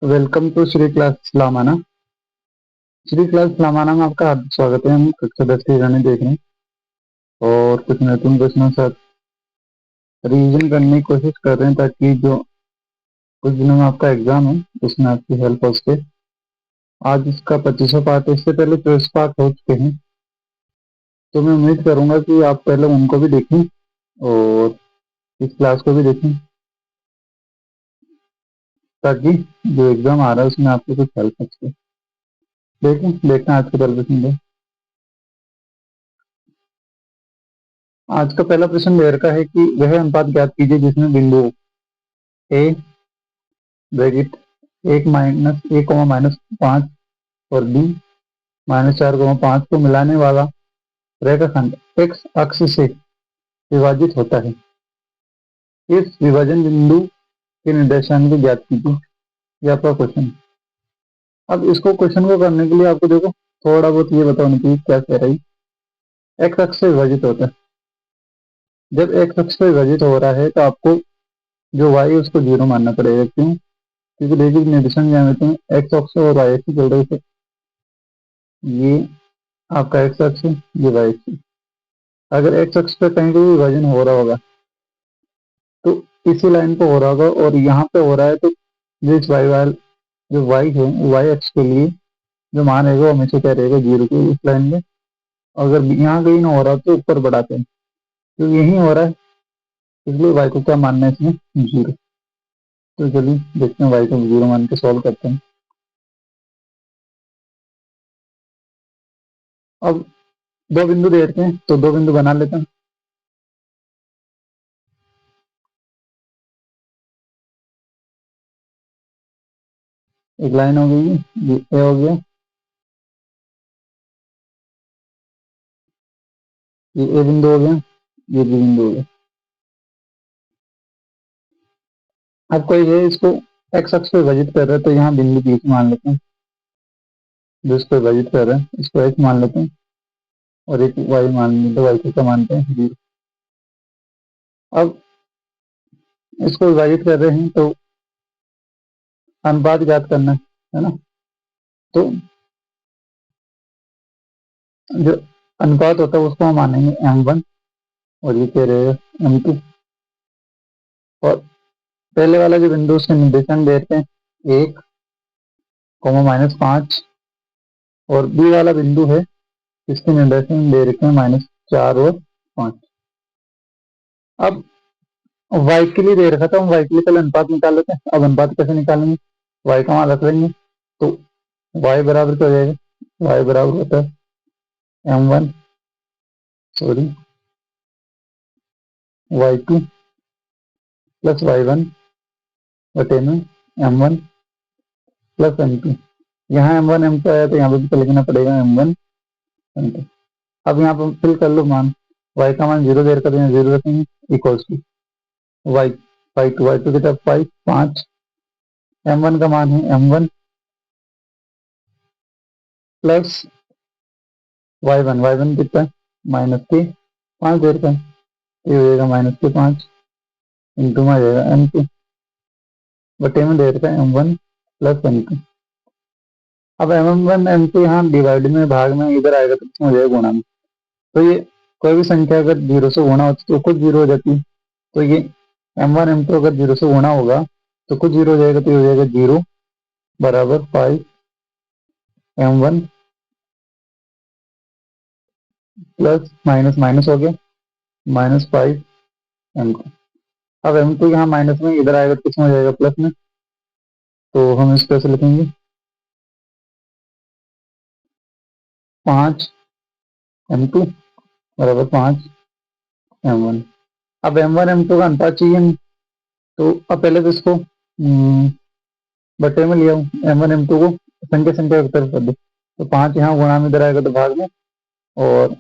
Welcome to Shri class Lamana. Shri class Lamana में आपका हार्दिक स्वागत है। हम कक्षा 10 की गणित देख रहे हैं और कुछ महत्वपूर्ण प्रश्नों के साथ रिवीजन करने की कोशिश कर रहे हैं ताकि जो कुछ दिनों में आपका एग्जाम है उसमें आपकी हेल्प हो सके। आज इसका 25वां पार्ट है। इससे पहले 24 पार्ट हो चुके हैं, तो मैं उम्मीद करूंगा कि आप पहले उनको भी देखें और इस क्लास को भी देखें ताकि जो एग्जाम आ रहा है उसमें आपको कुछ हेल्प हो सके। देखना आज का पहला प्रश्न है। आज का पहला प्रश्न दे रखा है कि वह अनुपात ज्ञात कीजिए जिसमें बिंदु ए ब्रैकेट 1 - 1, -5 और बी -4, 5 को मिलाने वाला रेखाखंड एक्स अक्ष से विभाजित होता है। इस विभाजन बिंदु के निर्देशांक ज्ञात कीजिए। ये आपका क्वेश्चन है। अब इसको क्वेश्चन को करने के लिए आपको देखो थोड़ा बहुत ये बताने की क्या कह रही। एक्स अक्ष से विभाजित होता है। जब एक्स अक्ष से विभाजित हो रहा है तो आपको जो वाई है उसको 0 मानना पड़ेगा। क्यों? क्योंकि देखिए निर्देशांक ज्यामिति में एक्स अक्ष और वाई अक्ष चल रहे थे। ये आपका एक्स अक्ष है, ये वाई अक्ष है। अगर एक्स अक्ष पे कहीं कोई विभाजन हो रहा होगा तो इसी लाइन पे हो रहा होगा और यहाँ पे हो रहा है तो जिस वाई वाल जो वाई है वाई अक्ष के लिए जो मान रहेगा वो हमेशा क्या रहेगा 0 के इस लाइन में। अगर यहाँ कहीं ना हो रहा तो ऊपर बढ़ाते हैं क्योंकि यही हो रहा है, इसलिए वाई को क्या मानना है इसमें 0। तो चलिए देखते हैं वाई को 0 मान के सॉल्व करते हैं। अब दो बिंदु दे रखे हैं तो दो बिंदु बना लेते हैं। एक लाइन हो गई, ये ए हो गया, ये ए बिंदु हो गया, ये बी बिंदु हो गया। अब कोई है इसको एक्स अक्ष पे विभाजित कर रहा है तो यहाँ बिंदु बी मान लेते हैं। जो इसको विभाजित कर रहे हैं इसको एक्स मान लेते हैं और एक वाई मान लेते हैं। वाई को क्या मानते हैं 0। अब इसको विभाजित कर रहे हैं तो अनुपात ज्ञात करना है ना। तो जो अनुपात होता है उसको हम मानेंगे m1 और ये क्या रहेगा m2। और पहले वाला जो बिंदु उसके निर्देशांक देते हैं 1, -5 और बी वाला बिंदु है इसके निर्देशांक दे रखे हैं -4 और 5। अब y के लिए दे रखा था, हम y के लिए पहले अनुपात निकाल लेते हैं। अब अनुपात कैसे निकालेंगे? y का मान रख लेंगे तो y बराबर क्या हो जाएगा? y बराबर होता है m1 sorry y2 plus y1 बटे में m1 प्लस m2। यहाँ m1 m2 आया तो यहाँ पे भी तो लिखना पड़ेगा m1 m2। अब यहाँ पर फिल कर लो मान। y का मान 0 देर कर 0 रखेंगे इक्वल्स टू y2 की तरफ 5 m1 का मान है m1 प्लस y1 कितना है -5 देर का ये हो जाएगा -5 इंटू में आ जाएगा m2 बटे में देर का m1 प्लस m2। अब m1 m2 यहाँ डिवाइड में भाग में इधर आएगा तो कितना हो जाएगा गुणा में। तो ये कोई भी संख्या अगर 0 से गुणा होती तो खुद 0 हो जाती है। तो ये m1 m2 अगर 0 से गुणा होगा तो खुद 0 हो जाएगा तो ये हो जाएगा 0 बराबर 5 m1 प्लस माइनस माइनस हो गया -5 m2। अब m2 यहाँ माइनस में इधर आएगा तो कितना हो जाएगा प्लस में। तो हम इसको कैसे लिखेंगे 5 m2 बराबर 5 m1। अब m1 m2 का अनुपात चाहिए नहीं तो अब पहले तो इसको बटे में लिया हूँ m1 m2 को संख्या संख्या की तरफ कर दो। तो 5 यहाँ गुणा में इधर आएगा तो भाग में और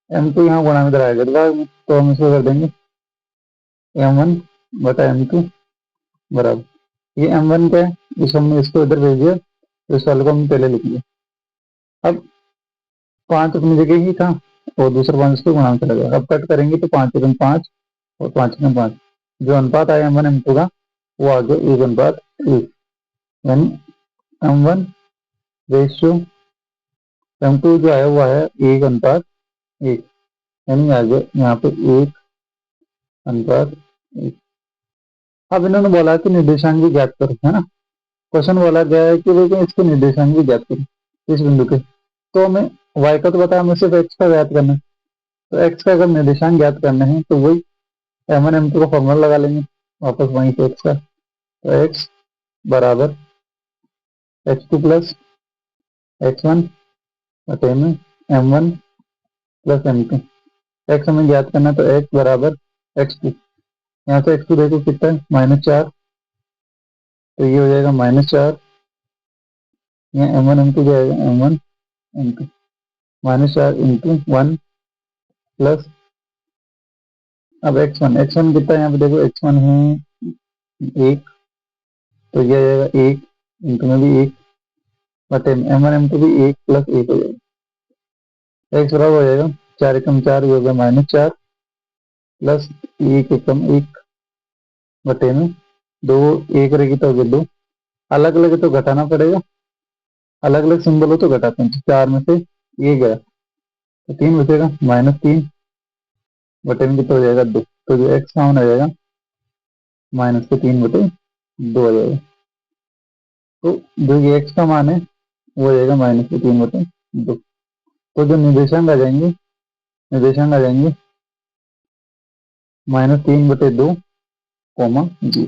m2 यहाँ गुणा में इधर आएगा तो भाग में। तो हम इसको कर देंगे m1 बटा m2 बराबर ये m1 क्या है इस हमने इसको इधर भेज दिया तो इस वाले को हम पहले लिख लिया। अब 5 अपनी जगह ही था और दूसरा 5 इसको गुणा में चला गया। अब कट करेंगे तो 5 × 5 और 5 × 5 जो अनुपात आया m1 m2 का वो आ गया 1 अनुपात 1 यानी M1 रेशियो M2 जो है वो है 1:1, यानी आ गया यहाँ पे 1:1। अब इन्होंने बोला कि निर्देशांक भी ज्ञात करो, है ना। क्वेश्चन बोला गया है कि देखिए इसके निर्देशांक भी ज्ञात करो इस बिंदु के। तो हमें y का तो पता है, हमें सिर्फ x का ज्ञात करना है। तो x का अगर निर्देशांक ज्ञात करना है तो वही M1 M2 का फॉर्मूला लगा लेंगे वापस वहीं से x का। तो x बराबर x2 प्लस x1 बटे में M1 प्लस M2। x हमें ज्ञात करना है तो x बराबर x2। यहाँ से x2 देखो कितना है, -4। तो ये हो जाएगा -4। यहाँ M1 M2 जाएगा M1 M2 -4 इंटू 1 प्लस अब x1 कितना है, यहाँ पे देखो x1 है 1। तो ये आ जाएगा 1 इंटू में भी 1 बटे M1 M2 भी 1 प्लस 1 हो जाएगा। x बराबर हो जाएगा 4 एकम 4, ये हो गया -4 प्लस 1 एकम 1 बटे में 2। 1 रहेगी तो हो गया 2। अलग अलग है तो घटाना पड़ेगा, अलग अलग सिंबल हो तो घटाते हैं। 4 में से ये गया तो 3 बचेगा, -3 बटे में कितना हो जाएगा 2। तो जो x का मान आ जाएगा -3/2 आ जाएगा। तो जो ये x का मान है वो आ जाएगा -3/2। तो जो निर्देशांक आ जाएंगे -3/2, -0,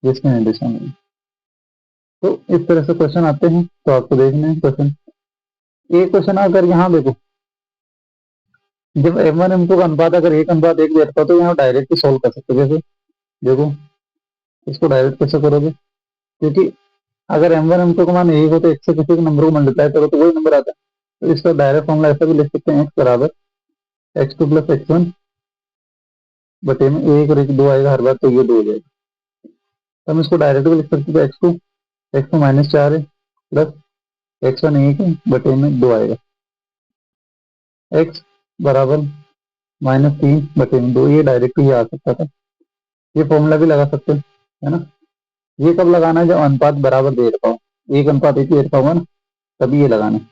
जिसके निर्देशांक है। तो इस तरह से क्वेश्चन आते हैं, तो आपको देखना है क्वेश्चन। एक क्वेश्चन अगर यहाँ देखो, जब M1 M2 का अनुपात अगर 1:1 दे रखा तो यहाँ डायरेक्ट सोल्व कर सकते हो। जैसे देखो इसको डायरेक्ट कैसे करोगे, क्योंकि अगर M1 M2 का मान 1 हो तो x से किसी के नंबर को मल्टीप्लाई करो तो वही नंबर आता है। तो इसका डायरेक्ट फॉर्मूला ऐसा भी लिख सकते हैं, x बराबर x2 प्लस x1 बटे में 1 और 1 2 आएगा हर बार, तो ये 2 हो जाएगा। तो हम इसको डायरेक्ट भी लिख सकते हैं, x2 -4 है प्लस x1 1 है बटे में 2 आएगा। x बराबर -3/2, ये डायरेक्ट ही आ सकता था। ये फॉर्मूला भी लगा सकते हैं, है ना। ये कब लगाना है, जब अनुपात बराबर दे रखा हो, 1:1 दे रखा होगा ना, तभी ये लगाना है।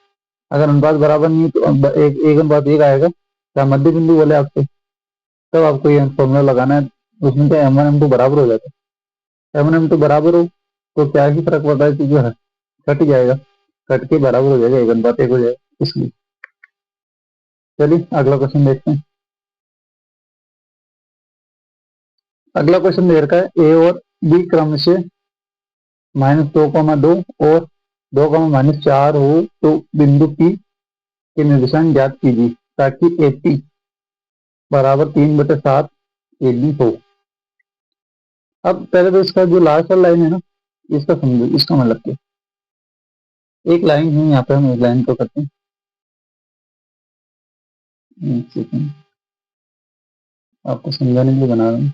अगर अनुपात बराबर नहीं है तो 1:1 आएगा, क्या मध्य बिंदु बोले आपसे, तब आपको ये फॉर्मूला लगाना है। उसमें क्या M1 M2 बराबर हो जाता है। M1 M2 बराबर हो तो क्या ही फर्क पड़ता है, क्योंकि कट जाएगा, कट के बराबर हो जाएगा, 1:1 हो जाएगा इसलिए। चलिए अगला क्वेश्चन देखते हैं। अगला क्वेश्चन दे रखा है, ए और बी क्रम से -2,2 और 2,-4 हो तो बिंदु P के निर्देशांक ज्ञात कीजिए ताकि AP बराबर 3/7 AB हो। अब पहले तो इसका जो लास्ट वाला लाइन है ना, इसका समझो, इसका मतलब क्या। एक लाइन है, यहाँ पे हम एक लाइन को करते हैं, एक सेकंड आपको समझाने के लिए बना रहा हूँ।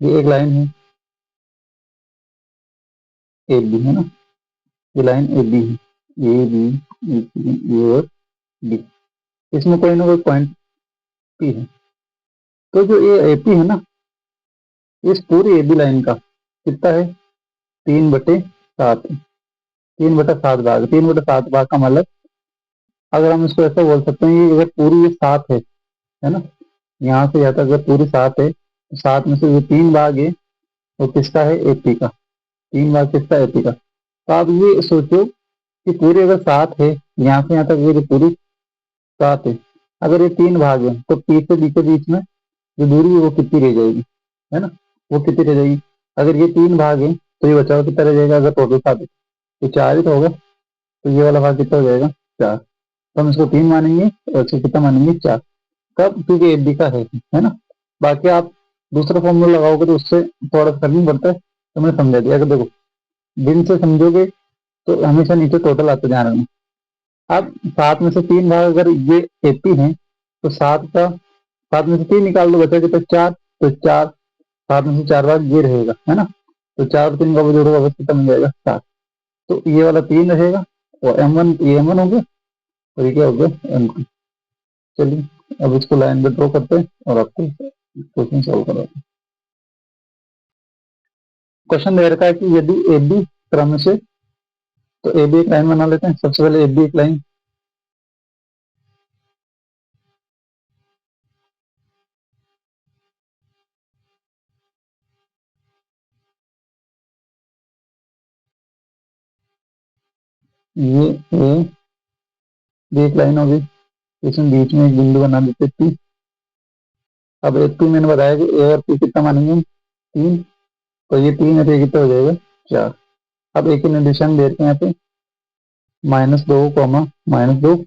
ये एक लाइन है AB, है ना, ये लाइन AB है, A और B। इसमें कोई ना कोई पॉइंट P है। तो जो ये AP है ना, इस पूरी AB लाइन का कितना है, 3/7 है। 3/7 भाग, 3/7 भाग का मतलब, अगर हम इसको ऐसा बोल सकते हैं, ये अगर पूरी ये 7 है ना, यहाँ से यहाँ तक अगर पूरी 7 है तो 7 में से जो 3 भाग है वो किसका है, AP का। 3 भाग किसका, AP का। तो आप ये सोचो कि पूरी अगर 7 है, यहाँ से यहाँ तक ये जो पूरी 7 है, अगर ये 3 भाग है तो P से B के बीच में जो दूरी है वो कितनी रह जाएगी, है ना, वो कितनी रह जाएगी। अगर ये 3 भाग है तो ये बचा हुआ कितना रह जाएगा, अगर टोटल 7 है तो 4 ही तो होगा। तो ये वाला भाग कितना हो जाएगा, 4। तो हम इसको 3 मानेंगे और इसको कितना मानेंगे, 4। कब, क्योंकि AB का है ना। बाकी आप दूसरा फॉर्मूला लगाओगे तो उससे थोड़ा सा करनी पड़ता है, तो मैंने समझा दिया। अगर देखो दिन से समझोगे तो हमेशा नीचे टोटल आते ध्यान रखना। अब 7 में से 3 भाग अगर ये AP है तो 7 में से 3 निकाल दो, बचा कितना, 4। तो 4, 7 में से 4 भाग ये रहेगा, है ना। तो 4 और 3 का जोड़ोगा बस कितना मिल जाएगा, 7। तो ये वाला 3 रहेगा और M1 ये M1 हो गया और ये क्या हो गया, M2। चलिए अब इसको लाइन पे ड्रॉ करते हैं और आपको क्वेश्चन सॉल्व कराते हैं। क्वेश्चन दे रखा है कि यदि AB क्रम से तो ए बी एक लाइन बना लेते हैं। सबसे पहले ए बी एक लाइन, ये ए बी एक लाइन होगी, इसमें बीच में एक बिंदु बना देते पी। अब एक पी मैंने बताया कि ए और पी कितना मानेंगे, 3, तो ये 3 है, कितना हो जाएगा 4। अब एक ही निर्देशांक दे रखे हैं यहाँ पे -2 कॉमा -2,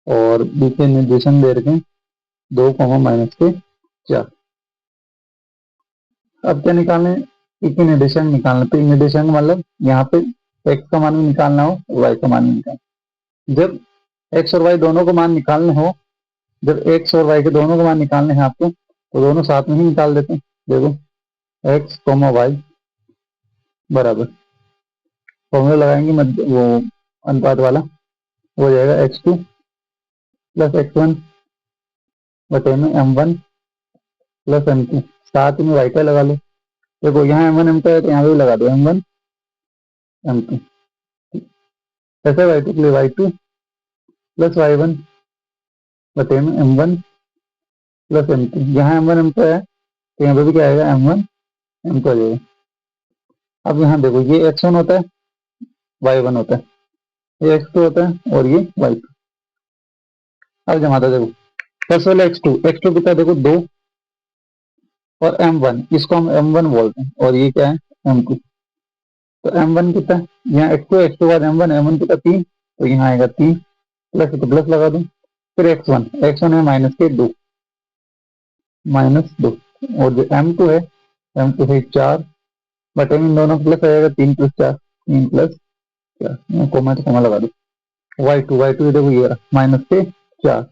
और बी के निर्देशांक दे रखे हैं 2 कॉमा -4। अब क्या निकालना है, एक ही निर्देशांक निकालना। तो निर्देशांक मतलब यहाँ पे एक्स का मान भी निकालना हो, वाई का मान भी निकालना। जब एक्स और वाई दोनों को मान निकालने हो, जब एक्स और वाई के दोनों को मान निकालने हैं आपको, तो दोनों साथ में ही निकाल देते हैं। देखो एक्स कॉमा वाई बराबर, फॉर्मूला लगाएंगे मध्य वो अनुपात वाला, हो जाएगा x2 प्लस x1 बटे में m1 प्लस m2। साथ में y का लगा लो। देखो यहाँ m1 m2 है तो यहाँ पे भी लगा दो m1 m2। ऐसे y2 के लिए y2 प्लस y1 बटे में m1 प्लस m2। यहाँ m1 m2 है तो यहाँ पे भी क्या आएगा m1 m2 आ जाएगा। अब यहाँ देखो ये x1 होता है, y1 होता है, ये x2 होता है और ये y2। अब जमाता देखो, सबसे पहले x2 कितना है देखो 2, और m1 इसको हम m1 बोलते हैं, और ये क्या है m2। तो m1 कितना है, यहाँ x2 बाद m1 कितना 3, तो यहाँ आएगा 3 प्लस, तो प्लस लगा दूं। फिर x1 है -2, और जो m2 है 4 बटे में इन दोनों का प्लस आएगा 3 प्लस 4, 3 प्लस 4, यहाँ कोमा तो कोमा लगा दो। y2 देखो ये रहा -4,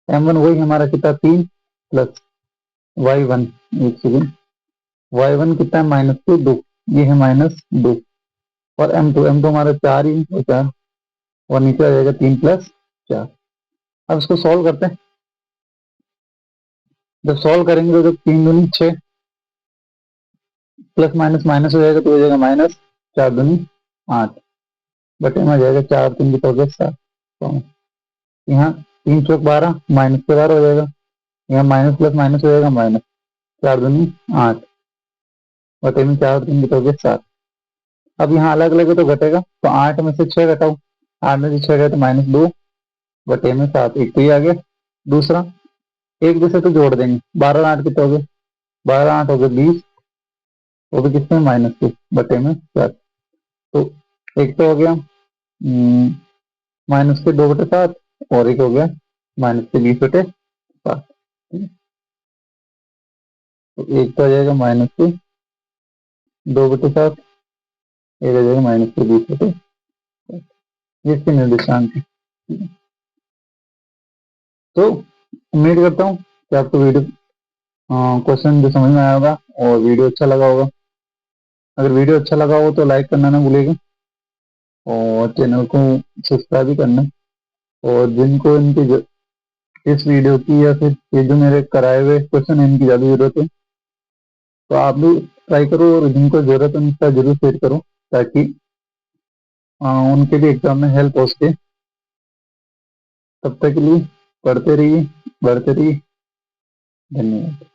m1 वही हमारा कितना 3 प्लस y1, एक सेकेंड, y1 कितना है -2, ये है -2, और m2 हमारा 4 ही है, 4, और नीचे आ जाएगा 3 प्लस 4। अब इसको सॉल्व करते हैं। जब सॉल्व करेंगे तो जब 3 दूनी 6, प्लस माइनस माइनस हो जाएगा तो हो जाएगा -4 दूनी 8, बटे में आ जाएगा 4 3 की तो 7। तो यहाँ 3 चौक 12, माइनस से 12 हो जाएगा, यहाँ माइनस प्लस माइनस हो जाएगा -4 दूनी 8, बटे में 4 3 की तो 7। अब यहाँ अलग अलग है तो घटेगा, तो 8 में से 6 घटाओ, 8 में से 6 गए तो -2 बटे में 7, एक तो ये आ गया। दूसरा एक दूसरे तो जोड़ देंगे, 12 और 8 कितने हो गए, 12 8 हो गए 20, वो भी कितने -2 बटे में 7। तो एक तो हो गया -2 बटे 7, और एक हो गया -20 बटे 7। तो एक तो आ जाएगा -2 बटे 7, एक आ जाएगा -20 बटे 7, जिसके निर्देशांक है। तो उम्मीद करता हूँ कि आपको वीडियो क्वेश्चन जो समझ में आया होगा और वीडियो अच्छा लगा होगा। अगर वीडियो अच्छा लगा हो तो लाइक करना ना भूलिएगा, और चैनल को सब्सक्राइब भी करना। और जिनको इस वीडियो की या फिर ये जो मेरे कराए हुए क्वेश्चन है इनकी ज़्यादा जरूरत है, तो आप भी ट्राई करो, और जिनको जरूरत है उनका जरूर शेयर करो, ताकि उनके भी एग्जाम में हेल्प हो सके। तब तक के लिए पढ़ते रहिए, बढ़ते रहिए। धन्यवाद।